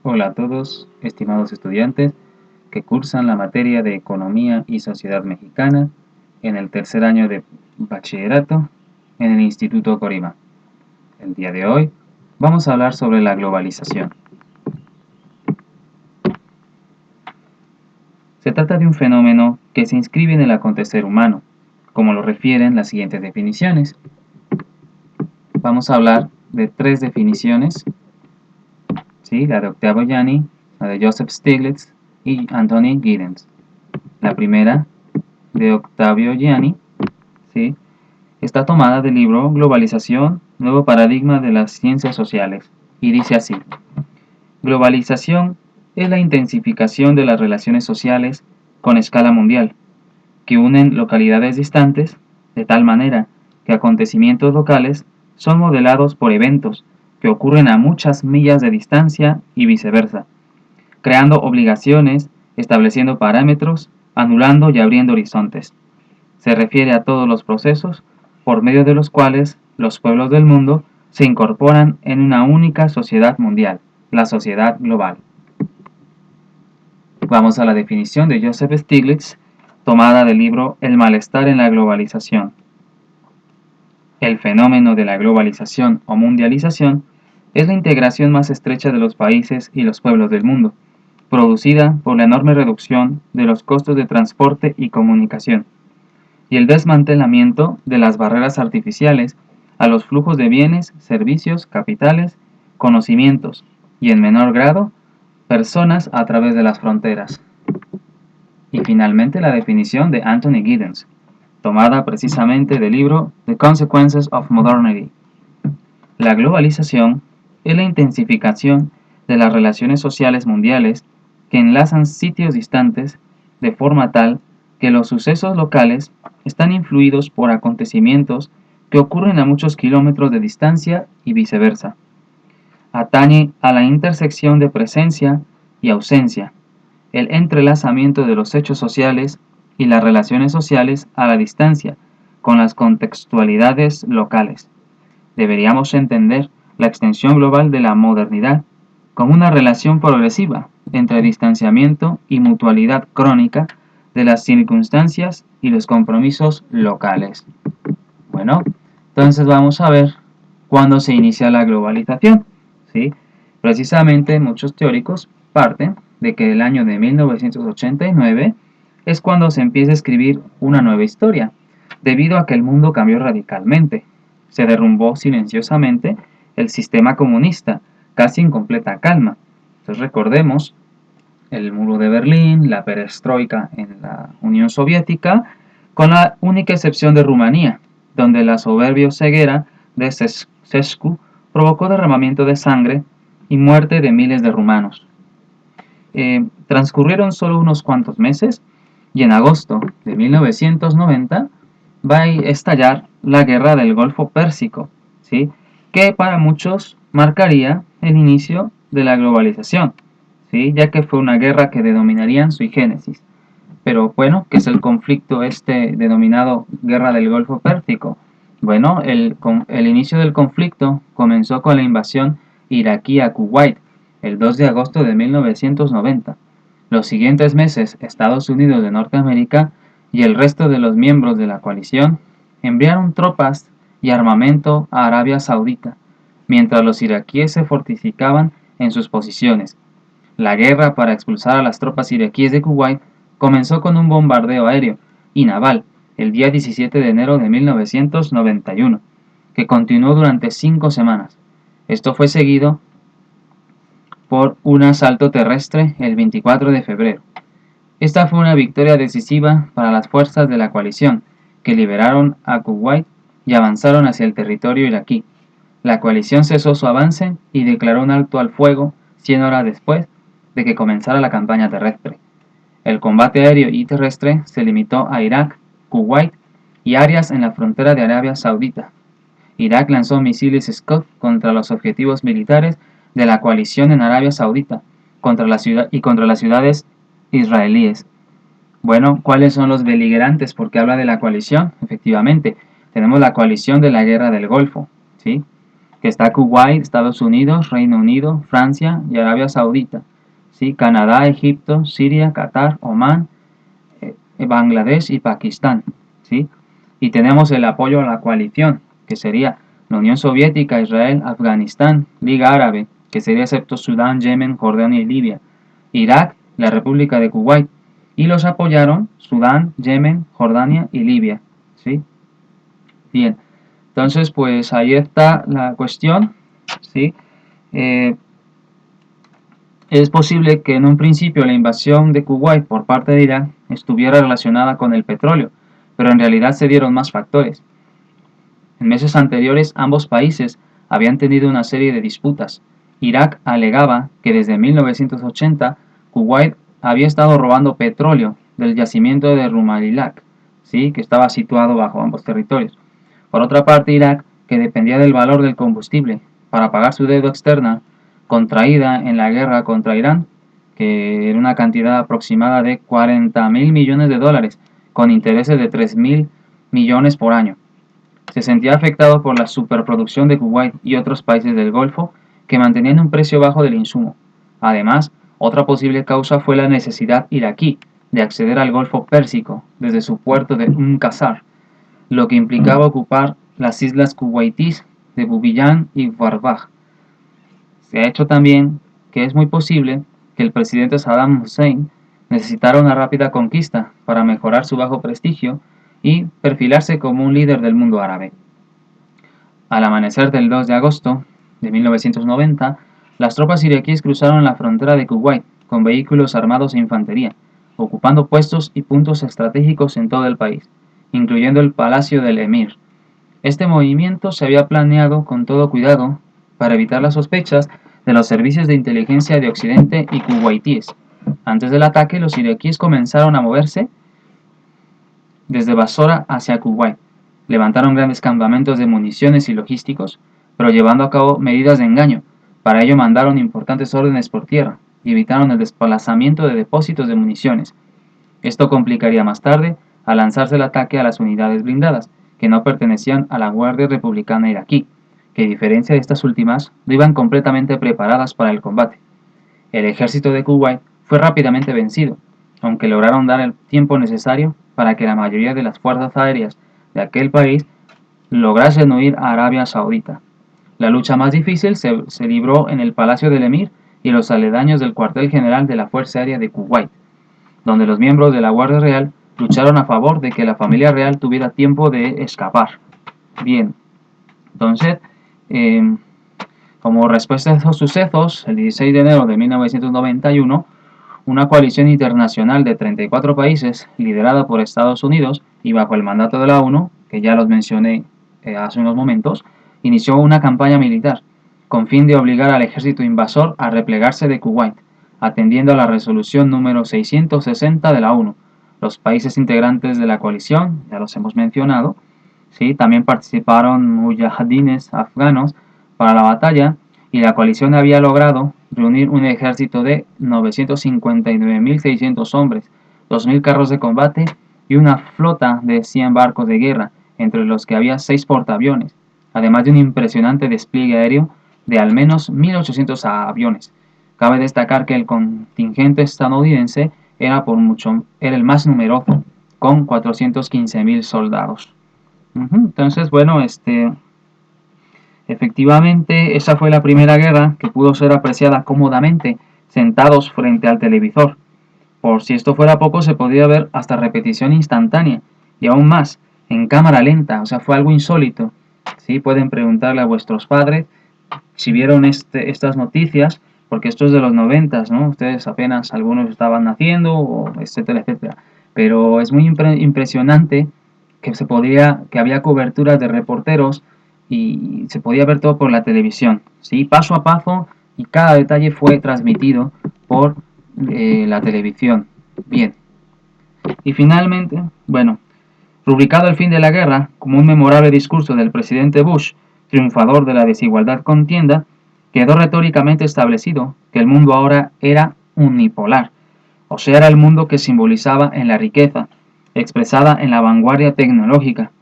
Hola a todos, estimados estudiantes que cursan la materia de Economía y Sociedad Mexicana en el tercer año de bachillerato en el Instituto Corima. El día de hoy vamos a hablar sobre la globalización. Se trata de un fenómeno que se inscribe en el acontecer humano, como lo refieren las siguientes definiciones. Vamos a hablar de tres definiciones, ¿sí? La de Octavio Yanni, la de Joseph Stiglitz y Anthony Giddens. La primera, de Octavio Yanni, ¿sí? Está tomada del libro Globalización, nuevo paradigma de las ciencias sociales, y dice así: globalización es la intensificación de las relaciones sociales con escala mundial, que unen localidades distantes, de tal manera que acontecimientos locales son modelados por eventos que ocurren a muchas millas de distancia y viceversa, creando obligaciones, estableciendo parámetros, anulando y abriendo horizontes. Se refiere a todos los procesos por medio de los cuales los pueblos del mundo se incorporan en una única sociedad mundial, la sociedad global. Vamos a la definición de Joseph Stiglitz, tomada del libro El malestar en la globalización. El fenómeno de la globalización o mundialización es la integración más estrecha de los países y los pueblos del mundo, producida por la enorme reducción de los costos de transporte y comunicación, y el desmantelamiento de las barreras artificiales a los flujos de bienes, servicios, capitales, conocimientos y, en menor grado, personas a través de las fronteras. Y finalmente la definición de Anthony Giddens, tomada precisamente del libro The Consequences of Modernity. La globalización es la intensificación de las relaciones sociales mundiales que enlazan sitios distantes de forma tal que los sucesos locales están influidos por acontecimientos que ocurren a muchos kilómetros de distancia y viceversa. Atañe a la intersección de presencia y ausencia, el entrelazamiento de los hechos sociales y las relaciones sociales a la distancia con las contextualidades locales. Deberíamos entender la extensión global de la modernidad como una relación progresiva entre distanciamiento y mutualidad crónica de las circunstancias y los compromisos locales. Bueno, entonces vamos a ver cuándo se inicia la globalización, ¿sí? Precisamente muchos teóricos parten de que el año de 1989 es cuando se empieza a escribir una nueva historia, debido a que el mundo cambió radicalmente. Se derrumbó silenciosamente el sistema comunista, casi en completa calma. Entonces recordemos el muro de Berlín, la perestroika en la Unión Soviética, con la única excepción de Rumanía, donde la soberbia ceguera de Ceausescu provocó derramamiento de sangre y muerte de miles de rumanos. Transcurrieron solo unos cuantos meses y en agosto de 1990 va a estallar la guerra del Golfo Pérsico, ¿sí? Que para muchos marcaría el inicio de la globalización, ¿sí? Ya que fue una guerra que denominarían sui generis. Pero bueno, ¿qué es el conflicto denominado Guerra del Golfo Pérsico? Bueno, el inicio del conflicto comenzó con la invasión iraquí a Kuwait el 2 de agosto de 1990. Los siguientes meses, Estados Unidos de Norteamérica y el resto de los miembros de la coalición enviaron tropas y armamento a Arabia Saudita, mientras los iraquíes se fortificaban en sus posiciones. La guerra para expulsar a las tropas iraquíes de Kuwait comenzó con un bombardeo aéreo y naval el día 17 de enero de 1991, que continuó durante 5 semanas. Esto fue seguido por un asalto terrestre el 24 de febrero. Esta fue una victoria decisiva para las fuerzas de la coalición, que liberaron a Kuwait y avanzaron hacia el territorio iraquí. La coalición cesó su avance y declaró un alto al fuego 100 horas después de que comenzara la campaña terrestre. El combate aéreo y terrestre se limitó a Irak, Kuwait y áreas en la frontera de Arabia Saudita. Irak lanzó misiles Scud contra los objetivos militares de la coalición en Arabia Saudita contra las ciudades israelíes. Bueno, ¿cuáles son los beligerantes? Porque habla de la coalición. Efectivamente, tenemos la coalición de la Guerra del Golfo, ¿sí? que está Kuwait, Estados Unidos, Reino Unido, Francia y Arabia Saudita, ¿sí? Canadá, Egipto, Siria, Qatar, Omán, Bangladesh y Pakistán, ¿sí? Y tenemos el apoyo a la coalición, que sería la Unión Soviética, Israel, Afganistán, Liga Árabe, que sería excepto Sudán, Yemen, Jordania y Libia, Irak, la República de Kuwait, y los apoyaron Sudán, Yemen, Jordania y Libia, ¿sí? Bien, entonces pues ahí está la cuestión, ¿sí? Eh, es posible que en un principio la invasión de Kuwait por parte de Irán estuviera relacionada con el petróleo, pero en realidad se dieron más factores. En meses anteriores ambos países habían tenido una serie de disputas. Irak alegaba que desde 1980 Kuwait había estado robando petróleo del yacimiento de Rum al-Ilaq, ¿sí? Que estaba situado bajo ambos territorios. Por otra parte, Irak, que dependía del valor del combustible para pagar su deuda externa contraída en la guerra contra Irán, que era una cantidad aproximada de 40.000 millones de dólares, con intereses de 3.000 millones por año. Se sentía afectado por la superproducción de Kuwait y otros países del Golfo que mantenían un precio bajo del insumo. Además, otra posible causa fue la necesidad iraquí de acceder al Golfo Pérsico desde su puerto de Qasr, lo que implicaba ocupar las islas kuwaitíes de Bubiyan y Warbagh. Se ha hecho también que es muy posible que el presidente Saddam Hussein necesitara una rápida conquista para mejorar su bajo prestigio y perfilarse como un líder del mundo árabe. Al amanecer del 2 de agosto de 1990, las tropas iraquíes cruzaron la frontera de Kuwait con vehículos armados e infantería, ocupando puestos y puntos estratégicos en todo el país, incluyendo el palacio del emir. Este movimiento se había planeado con todo cuidado para evitar las sospechas de los servicios de inteligencia de Occidente y kuwaitíes. Antes del ataque, los iraquíes comenzaron a moverse desde Basora hacia Kuwait. Levantaron grandes campamentos de municiones y logísticos, pero llevando a cabo medidas de engaño. Para ello mandaron importantes órdenes por tierra y evitaron el desplazamiento de depósitos de municiones. Esto complicaría más tarde al lanzarse el ataque a las unidades blindadas, que no pertenecían a la Guardia Republicana iraquí, que a diferencia de estas últimas, no iban completamente preparadas para el combate. El ejército de Kuwait fue rápidamente vencido, aunque lograron dar el tiempo necesario para que la mayoría de las fuerzas aéreas de aquel país lograsen huir a Arabia Saudita. La lucha más difícil se libró en el Palacio del Emir y los aledaños del cuartel general de la Fuerza Aérea de Kuwait, donde los miembros de la Guardia Real lucharon a favor de que la familia real tuviera tiempo de escapar. Bien, entonces, como respuesta a estos sucesos, el 16 de enero de 1991, una coalición internacional de 34 países, liderada por Estados Unidos y bajo el mandato de la ONU, que ya los mencioné hace unos momentos, inició una campaña militar con fin de obligar al ejército invasor a replegarse de Kuwait, atendiendo a la resolución número 660 de la ONU. Los países integrantes de la coalición, ya los hemos mencionado, ¿sí? También participaron mujahidines afganos para la batalla, y la coalición había logrado reunir un ejército de 959.600 hombres, 2.000 carros de combate y una flota de 100 barcos de guerra, entre los que había 6 portaaviones, además de un impresionante despliegue aéreo de al menos 1.800 aviones. Cabe destacar que el contingente estadounidense era el más numeroso, con 415.000 soldados. Entonces, bueno, efectivamente, esa fue la primera guerra que pudo ser apreciada cómodamente, sentados frente al televisor. Por si esto fuera poco, se podía ver hasta repetición instantánea, y aún más, en cámara lenta, o sea, fue algo insólito. ¿Sí? Pueden preguntarle a vuestros padres si vieron estas noticias, porque esto es de los 90, ¿no? Ustedes apenas algunos estaban naciendo, etcétera, etcétera. Pero es muy impresionante que había coberturas de reporteros y se podía ver todo por la televisión, ¿sí? Paso a paso, y cada detalle fue transmitido por la televisión. Bien. Y finalmente, bueno, rubricado el fin de la guerra como un memorable discurso del presidente Bush, triunfador de la desigualdad contienda, quedó retóricamente establecido que el mundo ahora era unipolar, o sea, era el mundo que simbolizaba en la riqueza, expresada en la vanguardia tecnológica,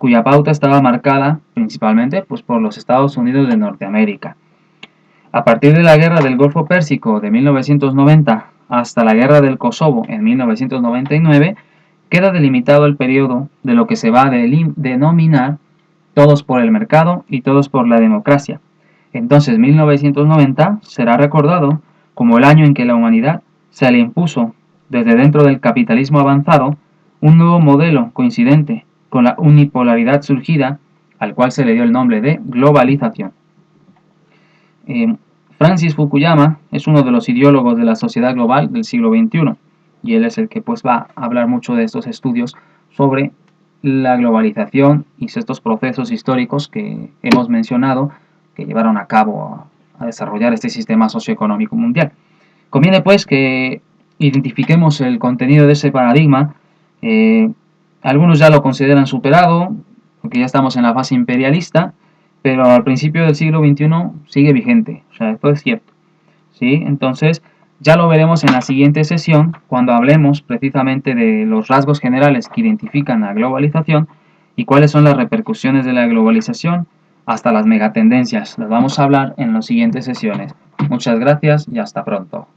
cuya pauta estaba marcada principalmente pues, por los Estados Unidos de Norteamérica. A partir de la Guerra del Golfo Pérsico de 1990 hasta la Guerra del Kosovo en 1999, queda delimitado el periodo de lo que se va a denominar todos por el mercado y todos por la democracia. Entonces 1990 será recordado como el año en que la humanidad se le impuso desde dentro del capitalismo avanzado un nuevo modelo coincidente con la unipolaridad surgida, al cual se le dio el nombre de globalización. Francis Fukuyama es uno de los ideólogos de la sociedad global del siglo XXI y él es el que pues va a hablar mucho de estos estudios sobre la globalización y estos procesos históricos que hemos mencionado que llevaron a cabo a desarrollar este sistema socioeconómico mundial. Conviene pues que identifiquemos el contenido de ese paradigma. Algunos ya lo consideran superado porque ya estamos en la fase imperialista, pero al principio del siglo XXI sigue vigente, o sea, esto es cierto, ¿sí? Entonces, ya lo veremos en la siguiente sesión, cuando hablemos precisamente de los rasgos generales que identifican la globalización y cuáles son las repercusiones de la globalización hasta las megatendencias. Las vamos a hablar en las siguientes sesiones. Muchas gracias y hasta pronto.